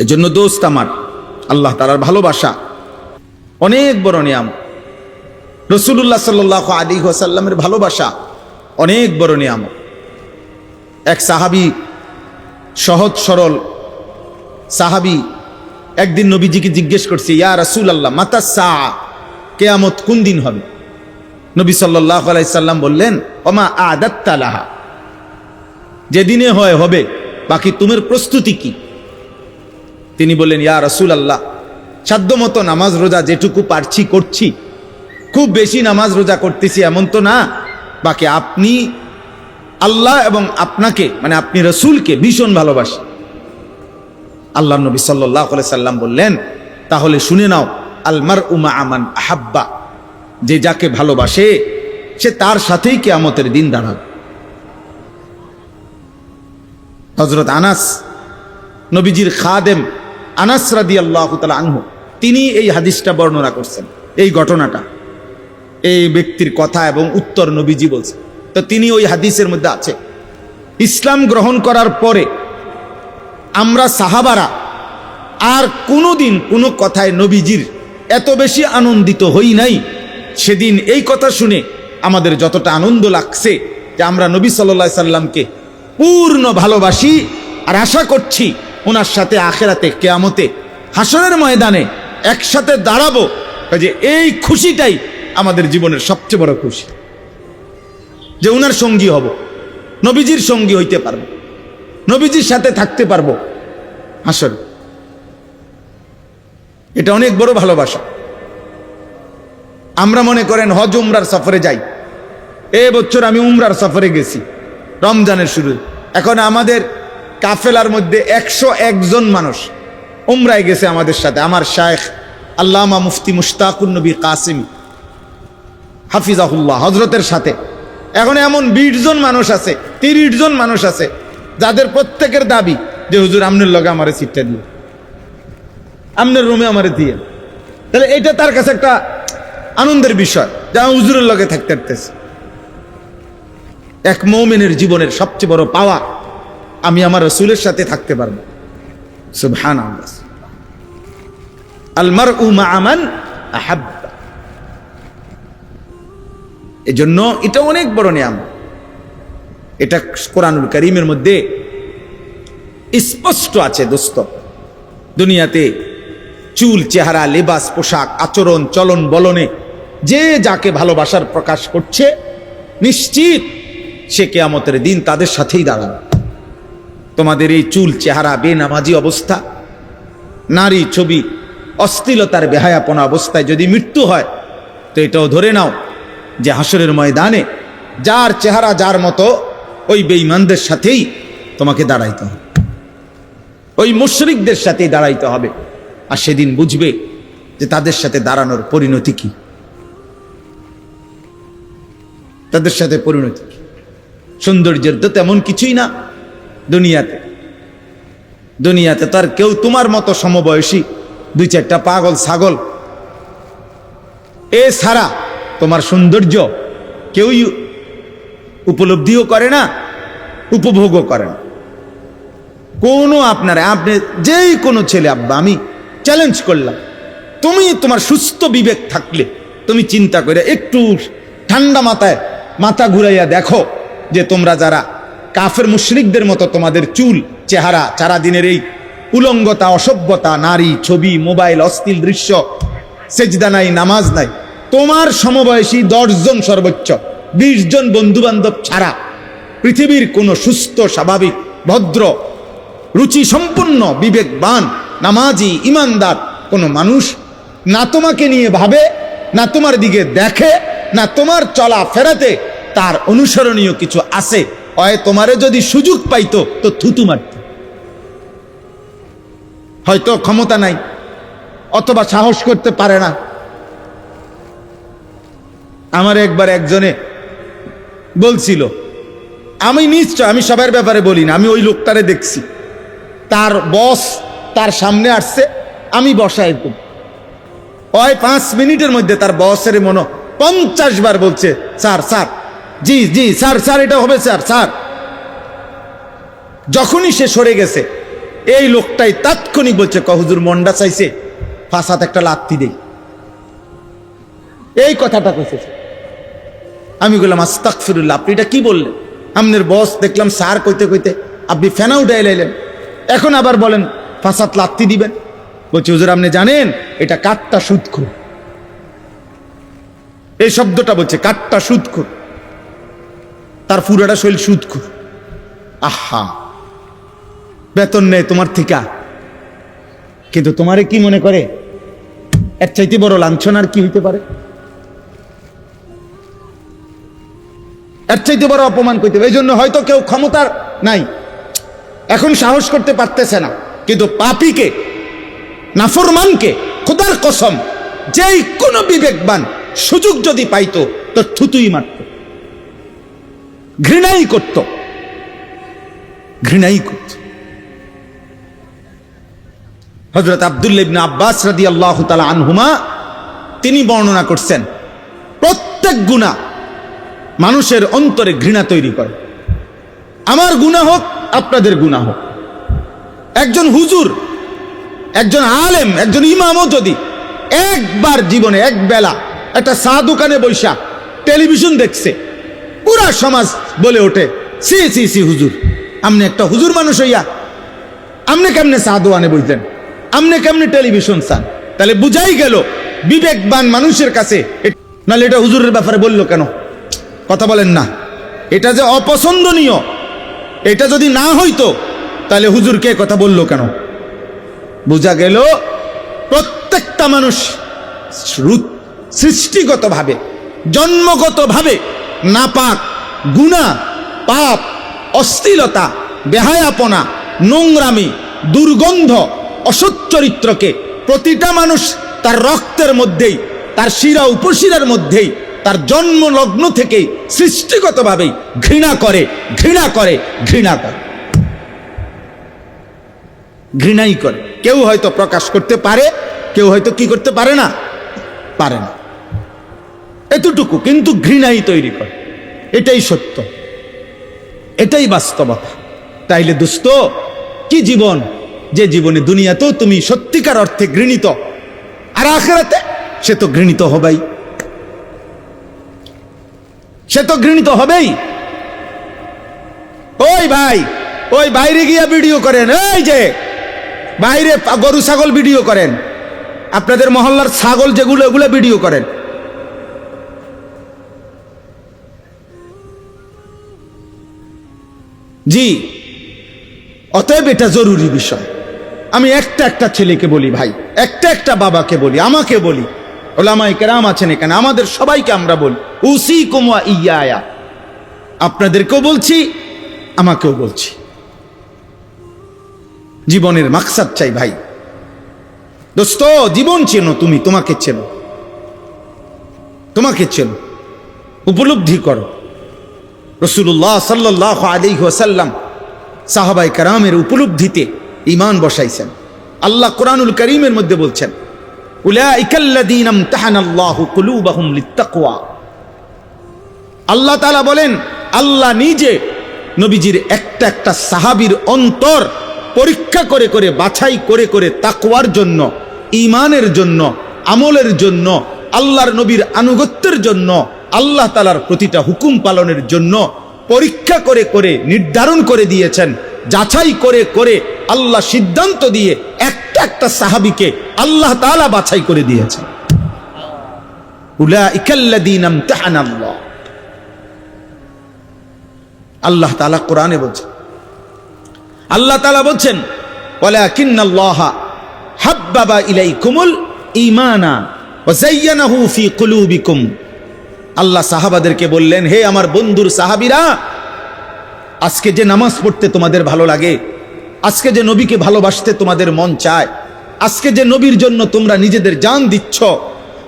এজন্য দোস্ত আমার, আল্লাহ তাআলার ভালোবাসা অনেক বড় নিয়ামত। রাসূলুল্লাহ সাল্লাল্লাহু আলাইহি ওয়াসাল্লামের ভালোবাসা অনেক বড় নিয়ামত। এক সাহাবী, সহজ সরল সাহাবী, একদিন নবীজিকে জিজ্ঞেস করছে, ইয়া রাসূলুল্লাহ মাতা সাআ, কিয়ামত কোন দিন হবে? নবী সাল্লাল্লাহু আলাইহি সাল্লাম বললেন, ওমা আ'দাত্তা লাহা, যেদিনে হয় হবে, বাকি তোমার প্রস্তুতি কি? তিনি বললেন, ইয়া রাসূলুল্লাহ, সাধ্যমতো নামাজ রোজা যেটুকু পারছি করছি, খুব বেশি নামাজ রোজা করতেছি এমন তো না, বাকি আপনি আল্লাহ এবং আপনাকে মানে আপনি রাসূলকে ভীষণ ভালোবাসেন। আল্লাহ নবী সাল্লাল্লাহু আলাইহি সাল্লাম বললেন, তাহলে শুনে নাও, আল মারউ মা'a মান আহাব্বা, যে যাকে ভালোবাসে সে তার সাথেই কিয়ামতের দিন দাঁড়াবে। হযরত আনাস, নবীজির খাদেম আনাস রাদিয়াল্লাহু তাআলা আনহু, তিনি এই হাদিসটা বর্ণনা করছেন, এই ঘটনাটা, এই ব্যক্তির কথা এবং উত্তর নবীজি বলছেন। তো তিনি ওই হাদিসের মধ্যে আছে, ইসলাম গ্রহণ করার পরে আমরা সাহাবারা আর কোনোদিন কোনো কথায় নবীজির এত বেশি আনন্দিত হই নাই। সেদিন এই কথা শুনে আমাদের যতটা আনন্দ লাগছে যে আমরা নবী সাল্লাল্লাহু আলাইহি সাল্লামকে পূর্ণ ভালোবাসি আর আশা করছি ওনার সাথে আখিরাতে কিয়ামতে হাসরের ময়দানে একসাথে দাঁড়াবো, যে এই খুশিটাই আমাদের জীবনের সবচেয়ে বড় খুশি, যে ওনার সঙ্গী হব, নবীজির সঙ্গী হইতে পারবো, নবীজির সাথে থাকতে পারবো হাসর। এটা অনেক বড় ভালোবাসা। আমরা মনে করেন হজ উমরার সফরে যাই, এ বছর আমি উমরার সফরে গেছি রমজানের শুরু, এখন আমাদের কাফেলার মধ্যে 101 জন মানুষ উমরায় গেছে আমাদের সাথে, আমার শায়েখ আল্লামা মুফতি মুশতাকুন নবী কাসিম হাফিজাহুল্লাহ হযরতের সাথে। এখন এমন 20 জন মানুষ আছে, 30 জন মানুষ আছে যাদের প্রত্যেকের দাবি যে হুজুর আমনের লগে আমারে সিটটা দিয়ে, আমনের রুমে আমারে দিয়ে। তাহলে এটা তার কাছে একটা আনন্দের বিষয় যে আমি হুজুরের লগে থাকতে পারতেছি। এক মুমিনের জীবনের সবচেয়ে বড় পাওয়া, আমি আমার রাসূলের সাথে থাকতে পারবো। সুবহানাল্লাহ। আল মারউ মা'a মান আহাব্বা, এজন্য এটা অনেক বড় নিয়ামত। এটা কোরআনুল কারীমের মধ্যে স্পষ্ট আছে দোস্ত। দুনিয়াতে চুল, চেহারা, লেবাস, পোশাক, আচরণ, চলন বলনে যে যাকে ভালোবাসার প্রকাশ করছে, নিশ্চিত সে কিয়ামতের দিন তাদের সাথেই দাঁড়াবে। তোমাদের এই চুল, চেহারা, বেনামাজি অবস্থা, নারী ছবি, অশ্লীলতার বেহায়াপনা অবস্থায় যদি মৃত্যু হয়, তো এটাও ধরে নাও যে হাসরের ময়দানে যার চেহারা যার মতো ওই বেঈমানদের সাথেই তোমাকে দাঁড়াইতে হবে, ওই মুশরিকদের সাথেই দাঁড়াইতে হবে। আর সেদিন বুঝবে যে তাদের সাথে দাঁড়ানোর পরিণতি কি, তাদের সাথে পরিণতি কি। সৌন্দর্যের তো তেমন কিছুই না দুনিয়াতে। দুনিয়াতে তো আর কেউ তোমার মতো সমবয়সী 2-4টা পাগল ছাগল এ ছাড়া তোমার সৌন্দর্য কেউই উপলব্ধিও করে না, উপভোগও করে না। কোনো আপনি যেই কোনো ছেলে, আব্বা আমি চ্যালেঞ্জ করলাম, তুমি তোমার সুস্থ বিবেক থাকলে তুমি চিন্তা করে একটু ঠান্ডা মাথায় মাথা ঘুরাইয়া দেখো যে তোমরা যারা কাফের মুশরিকদের মতো তোমাদের চুল, চেহারা, সারাদিনের এই উলঙ্গতা, অসভ্যতা, নারী ছবি, মোবাইল, অশ্লীল দৃশ্য, সেজদা নাই, নামাজ নাই, তোমার সমবয়সী 10 জন সর্বোচ্চ 20 জন বন্ধু বান্ধব ছাড়া পৃথিবীর কোনো সুস্থ, স্বাভাবিক, ভদ্র, রুচি সম্পন্ন, বিবেকবান, নামাজি, ইমানদার কোনো মানুষ না তোমাকে নিয়ে ভাবে, না তোমার দিকে দেখে, না তোমার চলা ফেরাতে তার অনুসরণীয় কিছু আছে। হয় তোমারে যদি সুযোগ পাইতো তো থুতু মারত, হয়তো ক্ষমতা নাই অথবা সাহস করতে পারে না। আমার একবার একজনে বলছিল, আমি নিশ্চয়, আমি সবার ব্যাপারে বলি না, আমি ওই লোকটারে দেখছি, তার বস তার সামনে আসছে, আমি বসা এরকম, ওই 5 মিনিটের মধ্যে তার বসের মনে 50 বার বলছে, স্যার স্যার, জি জি স্যার স্যার, এটা হবে স্যার স্যার। যখনই সে সরে গেছে এই লোকটাই তাৎক্ষণিক বলছে, হুজুর মন্ডা চাইছে, ফাঁসাত একটা লাত্তি দেই। এই কথাটা কইছে। আমি বললাম আস্তাগফিরুল্লাহ, আপনি এটা কি বললেন? আমনের বস দেখলাম স্যার কইতে কইতে আপনি ফেনা উঠে এলাইলেন, এখন আবার বলেন ফাঁসাত লাত্তি দিবেন। বলছি হুজুর আপনি জানেন এটা কাট্টা সুদখোর, এই শব্দটা বলছে কাট্টা সুদখোর, তার পুরাটা শৈল সুদখোর। আহা, বেতন নেই তোমার থিকা, কিন্তু তোমারে কি মনে করে এর চাইতে বড় লাঞ্ছনা আর কি হইতে পারে? এর চাইতে বড় অপমান করতে হবে। এই জন্য হয়তো কেউ ক্ষমতার নাই, এখন সাহস করতে পারতেছে না, কিন্তু পাপীকে, নাফরমানকে খোদার কসম যেই কোন বিবেকবান সুযোগ যদি পাইতো তো থুতুই মারত, ঘৃণাই করত, ঘৃণাই করত। হযরত আব্দুল্লাহ ইবনে আব্বাস রাদিয়াল্লাহু তাআলা আনহুমা তিনি বর্ণনা করছেন, প্রত্যেক গুনাহ মানুষের অন্তরে ঘৃণা তৈরি করে। আমার গুনাহ হোক, আপনাদের গুনাহ হোক, একজন হুজুর, একজন আলেম, একজন ইমামও যদি একবার জীবনে এক বেলা একটা চা দোকানে বৈশা টেলিভিশন দেখছে, পুরা সমাজ বলে ওঠে সি সি সি হুজুর, আমনে একটা হুজুর মানুষ হইয়া আমনে কেমনে চা দোকানে বইলেন, আমনে কেমনে টেলিভিশন চান, তাহলে বুঝাই গেল বিবেকবান মানুষের কাছে। নাহলে এটা হুজুরের ব্যাপারে বললো কেন? কথা বলেন না, এটা যে অপছন্দনীয়, এটা যদি না হইতো তাহলে হুজুরকে কথা বললো কেন? বুঝা গেল প্রত্যেকটা মানুষ সৃষ্টিগতভাবে, জন্মগতভাবে নাপাক, গুনাহ, পাপ, অশ্লীলতা, বেহায়াপনা, নোংরামি, দুর্গন্ধ, অসৎ চরিত্রকে প্রতিটা মানুষ তার রক্তের মধ্যেই, তার শিরা উপশিরার মধ্যেই, তার জন্ম লগ্ন থেকেই সৃষ্টিগতভাবেই ঘৃণা করে, ঘৃণা করে, ঘৃণা করে, ঘৃণাই করে। কেউ হয়তো প্রকাশ করতে পারে, কেউ হয়তো কি করতে পারে না, পারে না, এতটুকু, কিন্তু ঘৃণাই তৈরি করে। এটাই সত্য, এটাই বাস্তবতা। তাইলে দোস্ত, কি জীবন, যে জীবনে দুনিয়াতেও তুমি সত্যিকার অর্থে ঘৃণিত, আর আখিরাতে সে তো ঘৃণিত হবেই, সে তো ঘৃণিত হবেই। ওই ভাই, ওই বাইরে গিয়া ভিডিও করেন, এই যে বাইরে গরু ছাগল ভিডিও করেন, আপনাদের মহল্লার ছাগল যেগুলো, ওগুলো ভিডিও করেন। জি, অতএব এটা জরুরি বিষয়। আমি একটা একটা ছেলেকে বলি ভাই, একটা একটা বাবাকে বলি, আমাকে বলি, ওলামায়ে কেরাম আছেন এখানে, আমাদের সবাইকে আমরা বলি, উসিকুম ওয়া ইয়া, আপনাদেরকেও বলছি, আমাকেও বলছি, জীবনের মাকসাদ চাই ভাই। দোস্ত, জীবন চেনো তুমি, তোমাকে চেনো, তোমাকে চেনো, উপলব্ধি করো। রাসূলুল্লাহ সাল্লাল্লাহু আলাইহি ওয়াসাল্লাম সাহাবায়ে কেরামের উপলব্ধিতে ঈমান বসাইছেন। আল্লাহ কোরআনুল কারীমের মধ্যে বলছেন, উলাইকাল্লাযীনা ইমতাহানাল্লাহু কুলুবাহুম লিত্তাকওয়া। আল্লাহ তাআলা বলেন, আল্লাহ নিজে নবীজির একটা একটা সাহাবীর অন্তর পরীক্ষা করে করে, বাছাই করে করে তাকওয়ার জন্য, ঈমানের জন্য, আমলের জন্য, আল্লাহর নবীর আনুগত্যের জন্য, আল্লাহ তাআলার প্রতিটা হুকুম পালনের জন্য পরীক্ষা করে করে নির্ধারণ করে দিয়েছেন, যাচাই করে করে আল্লাহ সিদ্ধান্ত দিয়ে একটা একটা সাহাবীকে আল্লাহ তাআলা বাছাই করে দিয়েছেন। উলাইকাল্লাযীনা ইমতাহানাল্লাহ, আল্লাহ তাআলা কোরআনে বলছেন, আল্লাহ তাআলা বলছেন, ওয়ালাকিন্নাল্লাহা হাব্বাবা ইলাইকুমুল ঈমানা ওয়া যায়্যানাহু ফি কুলুবিকুম। আল্লাহ সাহাবাদেরকে বললেন, হে আমার বন্ধুর সাহাবীরা, আজকে যে নামাজ পড়তে তোমাদের ভালো লাগে, আজকে যে নবীকে ভালোবাসতে তোমাদের মন চায়, আজকে যে নবীর জন্য তোমরা নিজেদের জান দিচ্ছ,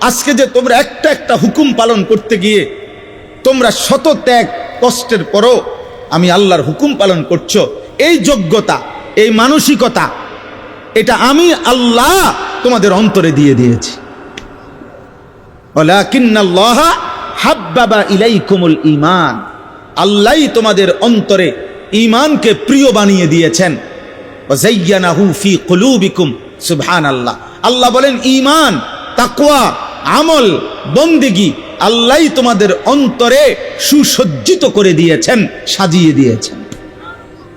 আজকে যে তোমরা একটা একটা হুকুম পালন করতে গিয়ে তোমরা শত ত্যাগ কষ্টের পরও আমি আল্লাহর হুকুম পালন করছো, এই যোগ্যতা, এই মানসিকতা, এটা আমি আল্লাহ তোমাদের অন্তরে দিয়ে দিয়েছি। ওয়ালাকিন্নাল্লাহা হাব্বাবা ইলাইকুমুল ঈমান, আল্লাহই তোমাদের অন্তরে ঈমানকে প্রিয় বানিয়ে দিয়েছেন। ওয়া যায়্যানাহু ফি কুলুবিকুম, সুবহানাল্লাহ। আল্লাহ বলেন ঈমান, তাকওয়া, আমল, বন্দেগী আল্লাহই তোমাদের অন্তরে সুসজ্জিত করে দিয়েছেন, সাজিয়ে দিয়েছেন।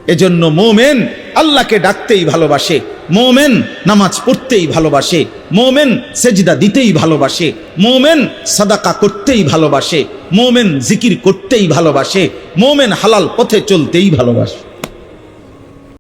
এজন্য মোমেন আল্লাহকে ডাকতেই ভালোবাসে, মোমেন নামাজ পড়তেই ভালোবাসে, মোমেন সেজদা দিতেই ভালোবাসে, মোমেন সাদাকা করতেই ভালোবাসে, মোমেন জিকির করতেই ভালোবাসে, মোমেন হালাল পথে চলতেই ভালোবাসে।